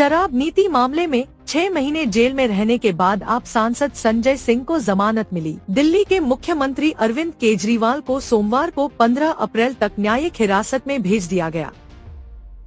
शराब नीति मामले में 6 महीने जेल में रहने के बाद आप सांसद संजय सिंह को जमानत मिली। दिल्ली के मुख्यमंत्री अरविंद केजरीवाल को सोमवार को 15 अप्रैल तक न्यायिक हिरासत में भेज दिया गया।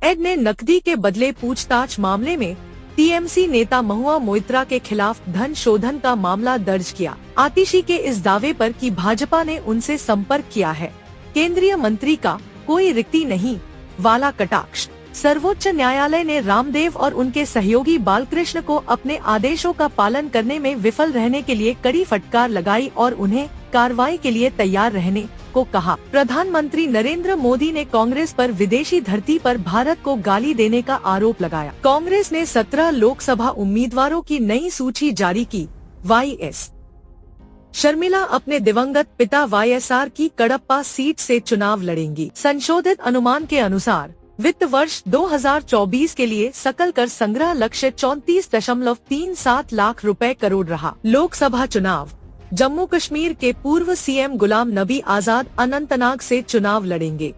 ईडी ने नकदी के बदले पूछताछ मामले में टीएमसी नेता महुआ मोइत्रा के खिलाफ धन शोधन का मामला दर्ज किया। आतिशी के इस दावे पर कि भाजपा ने उनसे संपर्क किया है, केंद्रीय मंत्री का कोई रिक्ति नहीं वाला कटाक्ष। सर्वोच्च न्यायालय ने रामदेव और उनके सहयोगी बालकृष्ण को अपने आदेशों का पालन करने में विफल रहने के लिए कड़ी फटकार लगाई और उन्हें कार्रवाई के लिए तैयार रहने को कहा। प्रधानमंत्री नरेंद्र मोदी ने कांग्रेस पर विदेशी धरती पर भारत को गाली देने का आरोप लगाया। कांग्रेस ने 17 लोकसभा उम्मीदवारों की नई सूची जारी की। वाईएस शर्मिला अपने दिवंगत पिता वाईएसआर की कडप्पा सीट से चुनाव लड़ेंगी। संशोधित अनुमान के अनुसार वित्त वर्ष 2024 के लिए सकल कर संग्रह लक्ष्य 34.37 लाख रुपए करोड़ रहा। लोकसभा चुनाव जम्मू कश्मीर के पूर्व सीएम गुलाम नबी आजाद अनंतनाग से चुनाव लड़ेंगे।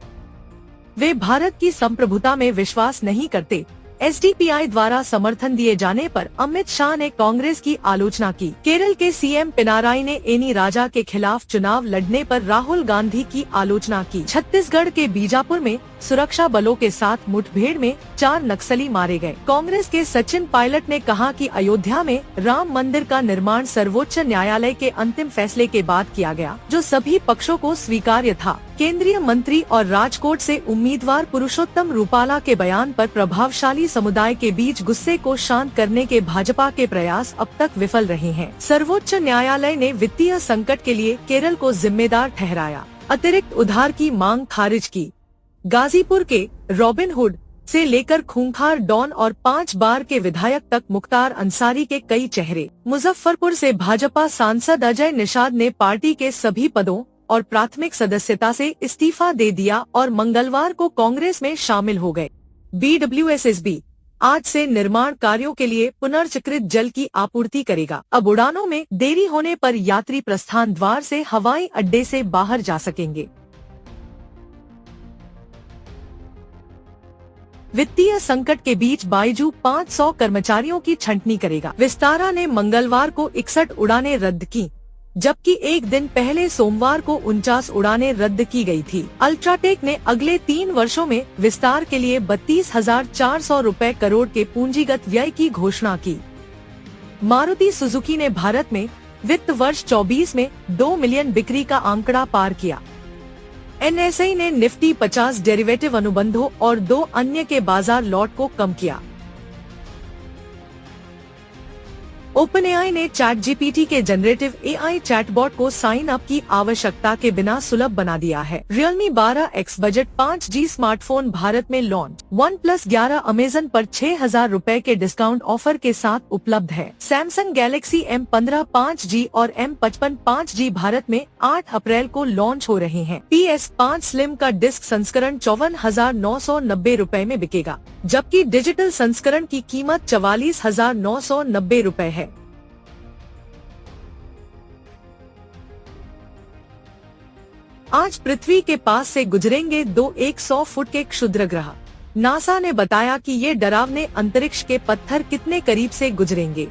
वे भारत की संप्रभुता में विश्वास नहीं करते। एसडीपीआई द्वारा समर्थन दिए जाने पर अमित शाह ने कांग्रेस की आलोचना की। केरल के सीएम पिनाराई ने एनी राजा के खिलाफ चुनाव लड़ने पर राहुल गांधी की आलोचना की। छत्तीसगढ़ के बीजापुर में सुरक्षा बलों के साथ मुठभेड़ में 4 नक्सली मारे गए। कांग्रेस के सचिन पायलट ने कहा कि अयोध्या में राम मंदिर का निर्माण सर्वोच्च न्यायालय के अंतिम फैसले के बाद किया गया, जो सभी पक्षों को स्वीकार्य था। केंद्रीय मंत्री और राजकोट से उम्मीदवार पुरुषोत्तम रूपाला के बयान पर प्रभावशाली समुदाय के बीच गुस्से को शांत करने के भाजपा के प्रयास अब तक विफल रहे हैं। सर्वोच्च न्यायालय ने वित्तीय संकट के लिए केरल को जिम्मेदार ठहराया। अतिरिक्त उधार की मांग खारिज की। गाजीपुर के रॉबिनहुड से लेकर खूंखार डॉन और 5 बार के विधायक तक मुख्तार अंसारी के कई चेहरे। मुजफ्फरपुर से भाजपा सांसद अजय निषाद ने पार्टी के सभी पदों और प्राथमिक सदस्यता से इस्तीफा दे दिया और मंगलवार को कांग्रेस में शामिल हो गए। BWSSB आज से निर्माण कार्यों के लिए पुनर्चक्रित जल की आपूर्ति करेगा। अब उड़ानों में देरी होने पर यात्री प्रस्थान द्वार से हवाई अड्डे से बाहर जा सकेंगे। वित्तीय संकट के बीच बाइजू 500 कर्मचारियों की छंटनी करेगा। विस्तारा ने मंगलवार को 61 उड़ानें रद्द की, जबकि एक दिन पहले सोमवार को 49 उड़ानें रद्द की गई थी। अल्ट्राटेक ने अगले 3 वर्षों में विस्तार के लिए 32,400 रुपए करोड़ के पूंजीगत व्यय की घोषणा की। मारुति सुजुकी ने भारत में वित्त वर्ष 24 में 2 मिलियन बिक्री का आंकड़ा पार किया। एनएसआई ने निफ्टी 50 डेरिवेटिव अनुबंधों और 2 अन्य के बाजार लॉट को कम किया। ओपनएआई ने चैटजीपीटी के जनरेटिव एआई चैटबॉट को साइन अप की आवश्यकता के बिना सुलभ बना दिया है। Realme 12X budget 5G smartphone Bharat में लॉन्च। OnePlus 11 अमेजन पर 6,000 रुपए के डिस्काउंट ऑफर के साथ उपलब्ध है। Samsung Galaxy M15 5G और M55 5G भारत में 8 अप्रैल को लॉन्च हो रहे हैं। PS5 स्लिम का डिस्क संस्करण 54,990 रुपए में बिकेगा, जबकि डिजिटल संस्करण की कीमत 44,990 रुपए है। आज पृथ्वी के पास से गुजरेंगे 2 100 फुट के क्षुद्र ग्रह। नासा ने बताया कि ये डरावने अंतरिक्ष के पत्थर कितने करीब से गुजरेंगे।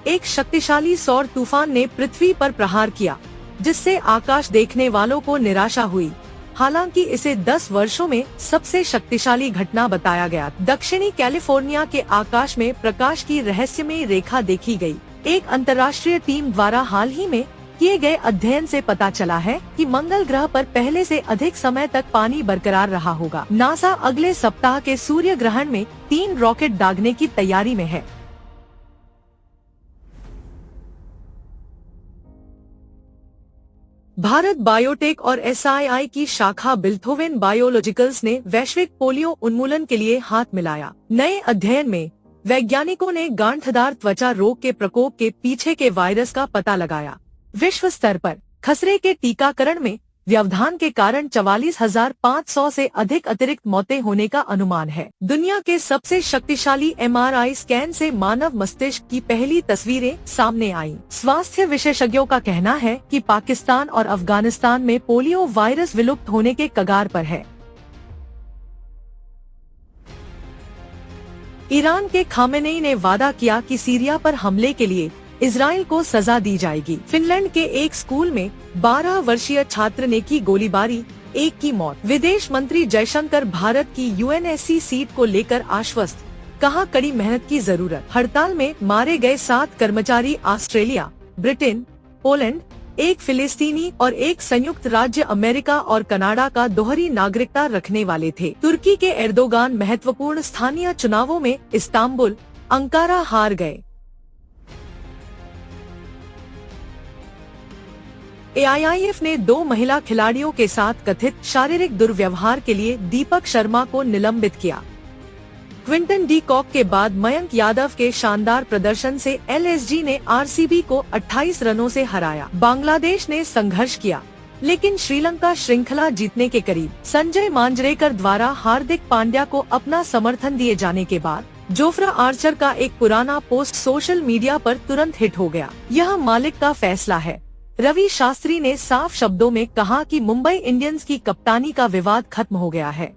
एक शक्तिशाली सौर तूफान ने पृथ्वी पर प्रहार किया, जिससे आकाश देखने वालों को निराशा हुई। हालांकि इसे 10 वर्षों में सबसे शक्तिशाली घटना बताया गया। दक्षिणी कैलिफोर्निया के आकाश में प्रकाश की रहस्यमयी रेखा देखी गई। एक अंतर्राष्ट्रीय टीम द्वारा हाल ही में किए गए अध्ययन से पता चला है कि मंगल ग्रह पर पहले से अधिक समय तक पानी बरकरार रहा होगा। नासा अगले सप्ताह के सूर्य ग्रहण में 3 रॉकेट दागने की तैयारी में है। भारत बायोटेक और एसआईआई की शाखा बिल्थोवेन बायोलॉजिकल्स ने वैश्विक पोलियो उन्मूलन के लिए हाथ मिलाया। नए अध्ययन में वैज्ञानिकों ने गांठदार त्वचा रोग के प्रकोप के पीछे के वायरस का पता लगाया। विश्व स्तर पर खसरे के टीकाकरण में व्यवधान के कारण 44,500 से अधिक अतिरिक्त मौतें होने का अनुमान है। दुनिया के सबसे शक्तिशाली एमआरआई स्कैन से मानव मस्तिष्क की पहली तस्वीरें सामने आईं। स्वास्थ्य विशेषज्ञों का कहना है कि पाकिस्तान और अफगानिस्तान में पोलियो वायरस विलुप्त होने के कगार पर है। ईरान के खामेनेई ने वादा किया कि सीरिया पर हमले के लिए इजराइल को सजा दी जाएगी। फिनलैंड के एक स्कूल में 12 वर्षीय छात्र ने की गोलीबारी, एक की मौत। विदेश मंत्री जयशंकर भारत की यूएनएससी सीट को लेकर आश्वस्त, कहा कड़ी मेहनत की जरूरत। हड़ताल में मारे गए 7 कर्मचारी ऑस्ट्रेलिया, ब्रिटेन, पोलैंड, एक फिलिस्तीनी और एक संयुक्त राज्य अमेरिका और कनाडा का दोहरी नागरिकता रखने वाले थे। तुर्की के एर्दोगान महत्वपूर्ण स्थानीय चुनावों में इस्तांबुल, अंकारा हार गए। एआईआईएफ ने 2 महिला खिलाड़ियों के साथ कथित शारीरिक दुर्व्यवहार के लिए दीपक शर्मा को निलंबित किया। क्विंटन डी कॉक के बाद मयंक यादव के शानदार प्रदर्शन से एलएसजी ने आरसीबी को 28 रनों से हराया। बांग्लादेश ने संघर्ष किया, लेकिन श्रीलंका श्रृंखला जीतने के करीब। संजय मांजरेकर द्वारा हार्दिक पांड्या को अपना समर्थन दिए जाने के बाद जोफ्रा आर्चर का एक पुराना पोस्ट सोशल मीडिया पर तुरंत हिट हो गया। यह मालिक का फैसला है। रवि शास्त्री ने साफ शब्दों में कहा कि मुंबई इंडियंस की कप्तानी का विवाद खत्म हो गया है।